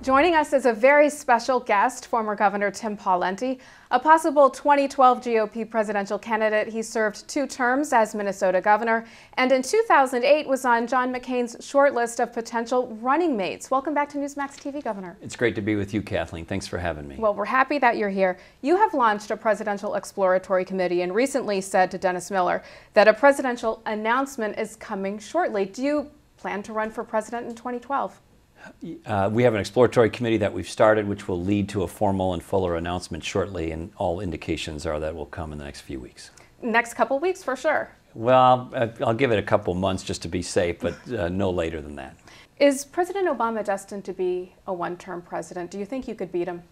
Joining us is a very special guest, former Governor Tim Pawlenty, a possible 2012 GOP presidential candidate. He served 2 terms as Minnesota Governor and in 2008 was on John McCain's short list of potential running mates. Welcome back to Newsmax TV, Governor. It's great to be with you, Kathleen. Thanks for having me. Well, we're happy that you're here. You have launched a presidential exploratory committee and recently said to Dennis Miller that a presidential announcement is coming shortly. Do you plan to run for president in 2012? We have an exploratory committee that we've started, which will lead to a formal and fuller announcement shortly, and all indications are that will come in the next few weeks. Next couple weeks, for sure. Well, I'll give it a couple months just to be safe, but no later than that. Is President Obama destined to be a one-term president? Do you think you could beat him?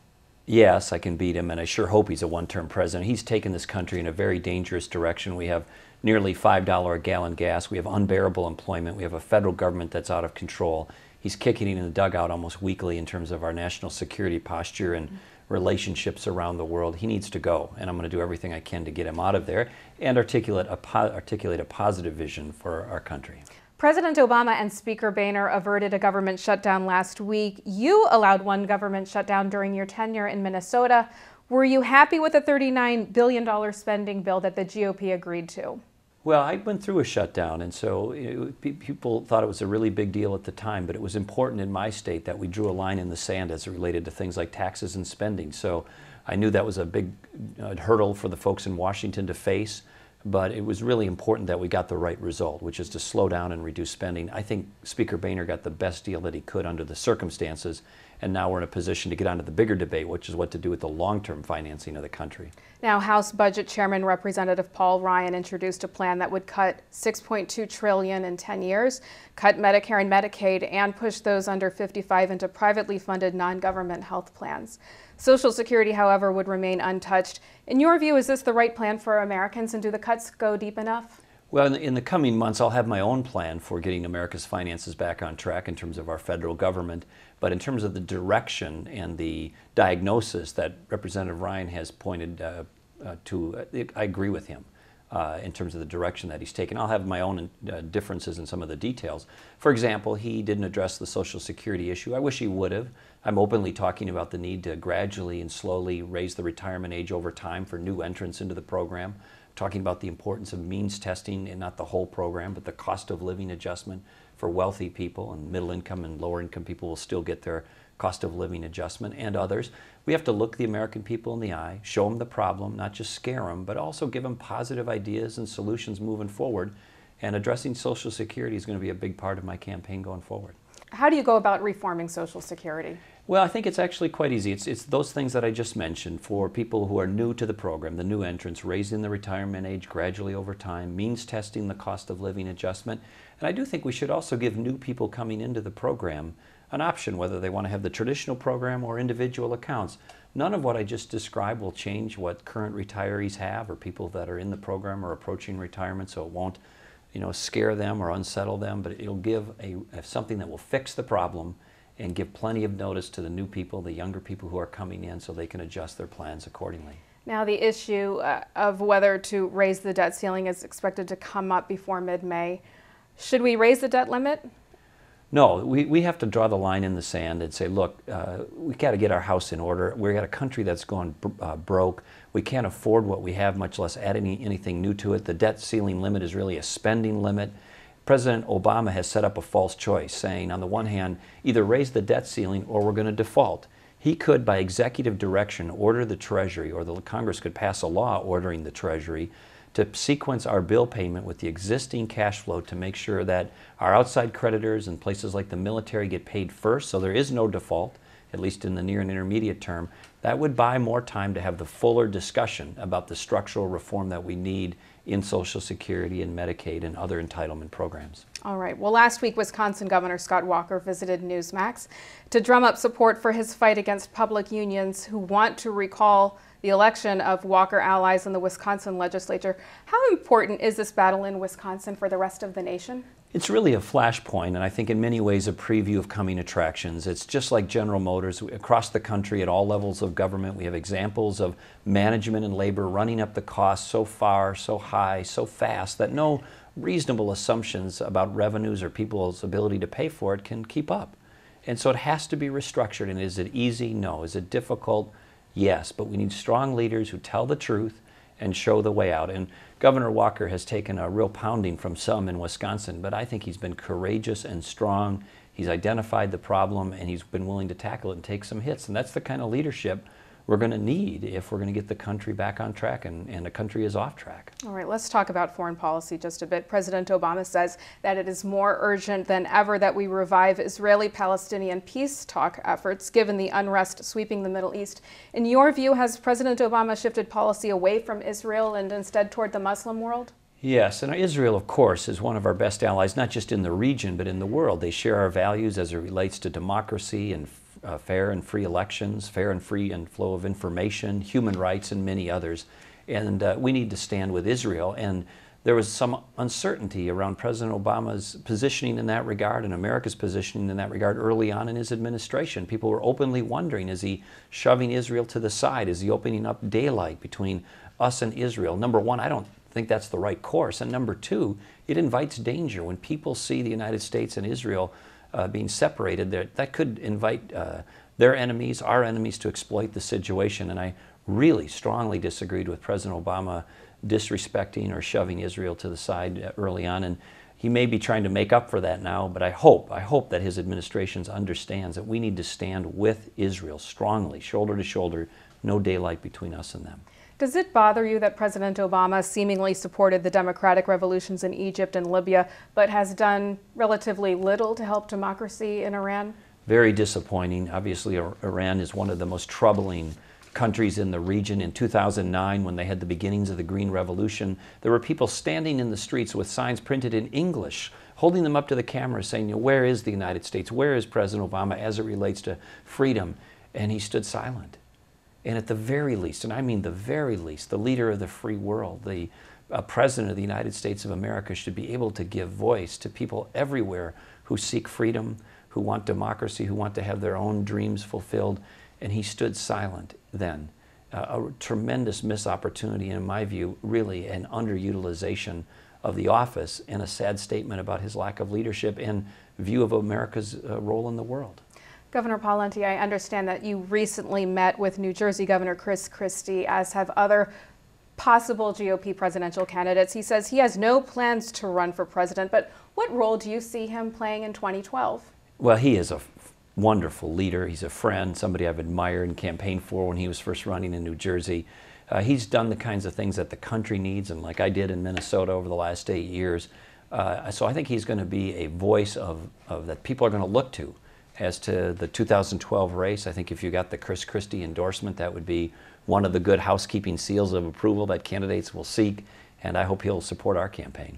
Yes, I can beat him, and I sure hope he's a one-term president. He's taken this country in a very dangerous direction. We have nearly $5 a gallon gas. We have unbearable employment. We have a federal government that's out of control. He's kicking in the dugout almost weekly in terms of our national security posture and relationships around the world. He needs to go, and I'm going to do everything I can to get him out of there and articulate a positive vision for our country. President Obama and Speaker Boehner averted a government shutdown last week. You allowed one government shutdown during your tenure in Minnesota. Were you happy with the $39 billion spending bill that the GOP agreed to? Well, I went through a shutdown, and so people thought it was a really big deal at the time, but it was important in my state that we drew a line in the sand as it related to things like taxes and spending. So I knew that was a big hurdle for the folks in Washington to face, but it was really important that we got the right result, which is to slow down and reduce spending. I think Speaker Boehner got the best deal that he could under the circumstances, and now we're in a position to get on to the bigger debate, which is what to do with the long-term financing of the country. Now, House Budget Chairman Representative Paul Ryan introduced a plan that would cut $6.2 trillion in 10 years, cut Medicare and Medicaid, and push those under 55 into privately funded non-government health plans. Social Security, however, would remain untouched. In your view, is this the right plan for Americans, and do the cuts go deep enough? Well, in the coming months, I'll have my own plan for getting America's finances back on track in terms of our federal government. But in terms of the direction and the diagnosis that Representative Ryan has pointed to, I agree with him in terms of the direction that he's taken. I'll have my own differences in some of the details. For example, he didn't address the Social Security issue. I wish he would have. I'm openly talking about the need to gradually and slowly raise the retirement age over time for new entrants into the program. Talking about the importance of means testing, and not the whole program, but the cost of living adjustment for wealthy people, and middle income and lower income people will still get their cost of living adjustment, and others. We have to look the American people in the eye, show them the problem, not just scare them, but also give them positive ideas and solutions moving forward. And addressing Social Security is going to be a big part of my campaign going forward. How do you go about reforming Social Security? Well, I think it's actually quite easy. It's those things that I just mentioned for people who are new to the program, the new entrants, raising the retirement age gradually over time, means testing the cost of living adjustment. And I do think we should also give new people coming into the program an option, whether they want to have the traditional program or individual accounts. None of what I just described will change what current retirees have or people that are in the program or approaching retirement, so it won't scare them or unsettle them, but it'll give something that will fix the problem and give plenty of notice to the new people, the younger people who are coming in, so they can adjust their plans accordingly. Now, the issue of whether to raise the debt ceiling is expected to come up before mid-May. Should we raise the debt limit? No, we have to draw the line in the sand and say, look, we got to get our house in order. We've got a country that's gone broke. We can't afford what we have, much less add anything new to it. The debt ceiling limit is really a spending limit. President Obama has set up a false choice, saying, on the one hand, either raise the debt ceiling or we're going to default. He could, by executive direction, order the Treasury, or the Congress could pass a law ordering the Treasury to sequence our bill payment with the existing cash flow to make sure that our outside creditors and places like the military get paid first, so there is no default, at least in the near and intermediate term. That would buy more time to have the fuller discussion about the structural reform that we need in Social Security and Medicaid and other entitlement programs. All right. Well, last week, Wisconsin Governor Scott Walker visited Newsmax to drum up support for his fight against public unions who want to recall the election of Walker allies in the Wisconsin legislature. How important is this battle in Wisconsin for the rest of the nation? It's really a flashpoint, and I think in many ways a preview of coming attractions. It's just like General Motors. Across the country at all levels of government, we have examples of management and labor running up the costs so far, so high, so fast that no reasonable assumptions about revenues or people's ability to pay for it can keep up. And so it has to be restructured. And is it easy? No. Is it difficult? Yes. But we need strong leaders who tell the truth and show the way out. And Governor Walker has taken a real pounding from some in Wisconsin, but I think he's been courageous and strong. He's identified the problem, and he's been willing to tackle it and take some hits. And that's the kind of leadership we're going to need if we're going to get the country back on track, and the country is off track. All right, let's talk about foreign policy just a bit. President Obama says that it is more urgent than ever that we revive Israeli-Palestinian peace talk efforts, given the unrest sweeping the Middle East. In your view, has President Obama shifted policy away from Israel and instead toward the Muslim world? Yes, and Israel, of course, is one of our best allies, not just in the region, but in the world. They share our values as it relates to democracy and fair and free elections, fair and free and flow of information, human rights, and many others. And we need to stand with Israel. And there was some uncertainty around President Obama's positioning in that regard and America's positioning in that regard early on in his administration. People were openly wondering, is he shoving Israel to the side? Is he opening up daylight between us and Israel? Number one, I don't think that's the right course. And number two, it invites danger. When people see the United States and Israel being separated, that could invite their enemies, our enemies, to exploit the situation. And I really strongly disagreed with President Obama disrespecting or shoving Israel to the side early on. And he may be trying to make up for that now, but I hope that his administration understands that we need to stand with Israel strongly, shoulder to shoulder, no daylight between us and them. Does it bother you that President Obama seemingly supported the democratic revolutions in Egypt and Libya, but has done relatively little to help democracy in Iran? Very disappointing. Obviously, Iran is one of the most troubling countries in the region. In 2009, when they had the beginnings of the Green Revolution, there were people standing in the streets with signs printed in English, holding them up to the camera saying, where is the United States? Where is President Obama as it relates to freedom? And he stood silent. And at the very least, and I mean the very least, the leader of the free world, the President of the United States of America, should be able to give voice to people everywhere who seek freedom, who want democracy, who want to have their own dreams fulfilled. And he stood silent then. A tremendous missed opportunity, and in my view, really an underutilization of the office, and a sad statement about his lack of leadership and view of America's role in the world. Governor Pawlenty, I understand that you recently met with New Jersey Governor Christie, as have other possible GOP presidential candidates. He says he has no plans to run for president, but what role do you see him playing in 2012? Well, he is a wonderful leader. He's a friend, somebody I've admired and campaigned for when he was first running in New Jersey. He's done the kinds of things that the country needs, and like I did in Minnesota over the last 8 years. So I think he's going to be a voice of that people are going to look to. As to the 2012 race, I think if you got the Christie endorsement, that would be one of the good housekeeping seals of approval that candidates will seek, and I hope he'll support our campaign.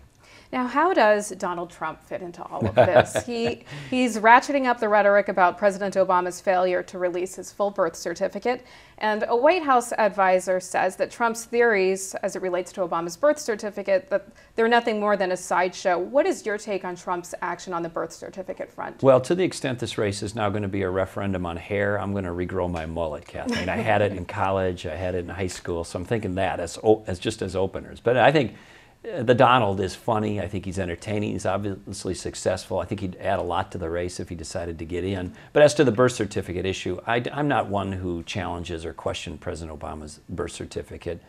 Now, how does Donald Trump fit into all of this? He's ratcheting up the rhetoric about President Obama's failure to release his full birth certificate, and a White House advisor says that Trump's theories, as it relates to Obama's birth certificate, that they're nothing more than a sideshow. What is your take on Trump's action on the birth certificate front? Well, to the extent this race is now going to be a referendum on hair, I'm going to regrow my mullet, Kathleen. I had it in college, I had it in high school, so I'm thinking that as just as openers. But I think the Donald is funny. I think he's entertaining. He's obviously successful. I think he'd add a lot to the race if he decided to get in. But as to the birth certificate issue, I'm not one who challenges or questions President Obama's birth certificate.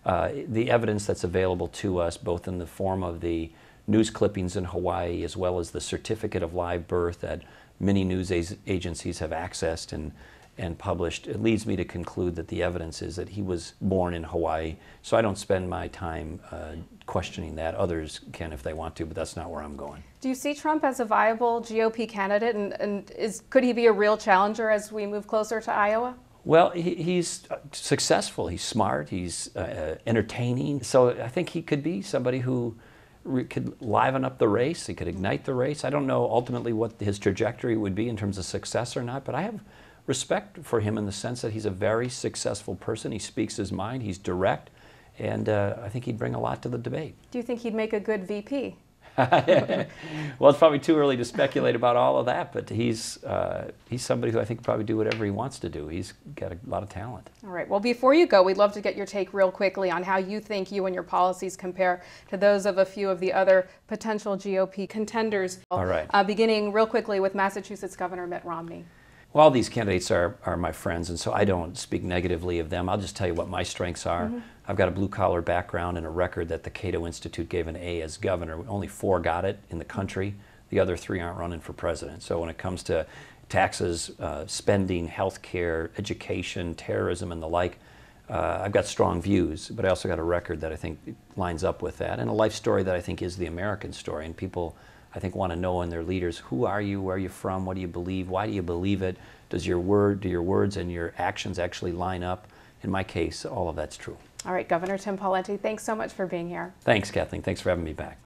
The evidence that's available to us, both in the form of the news clippings in Hawaii as well as the certificate of live birth that many news agencies have accessed and published, it leads me to conclude that the evidence is that he was born in Hawaii. So I don't spend my time questioning that. Others can if they want to, but that's not where I'm going. Do you see Trump as a viable GOP candidate, and could he be a real challenger as we move closer to Iowa? Well, he's successful. He's smart. He's entertaining. So I think he could be somebody who could liven up the race. He could ignite the race. I don't know ultimately what his trajectory would be in terms of success or not, but I have respect for him in the sense that he's a very successful person. He speaks his mind. He's direct, and I think he'd bring a lot to the debate. Do you think he'd make a good VP? Well, it's probably too early to speculate about all of that, but he's somebody who I think probably do whatever he wants to do. He's got a lot of talent. All right. Well, before you go, we'd love to get your take real quickly on how you think you and your policies compare to those of a few of the other potential GOP contenders. All right. Beginning real quickly with Massachusetts Governor Mitt Romney. Well, all these candidates are my friends, and so I don't speak negatively of them. I'll just tell you what my strengths are. I've got a blue-collar background and a record that the Cato Institute gave an A as governor. Only 4 got it in the country. The other 3 aren't running for president. So when it comes to taxes, spending, health care, education, terrorism, and the like, I've got strong views, but I also got a record that I think lines up with that, and a life story that I think is the American story. And people, I think, want to know in their leaders, who are you, where are you from, what do you believe, why do you believe it, do your words and your actions actually line up? In my case, all of that's true. All right, Governor Tim Pawlenty, thanks so much for being here. Thanks, Kathleen. Thanks for having me back.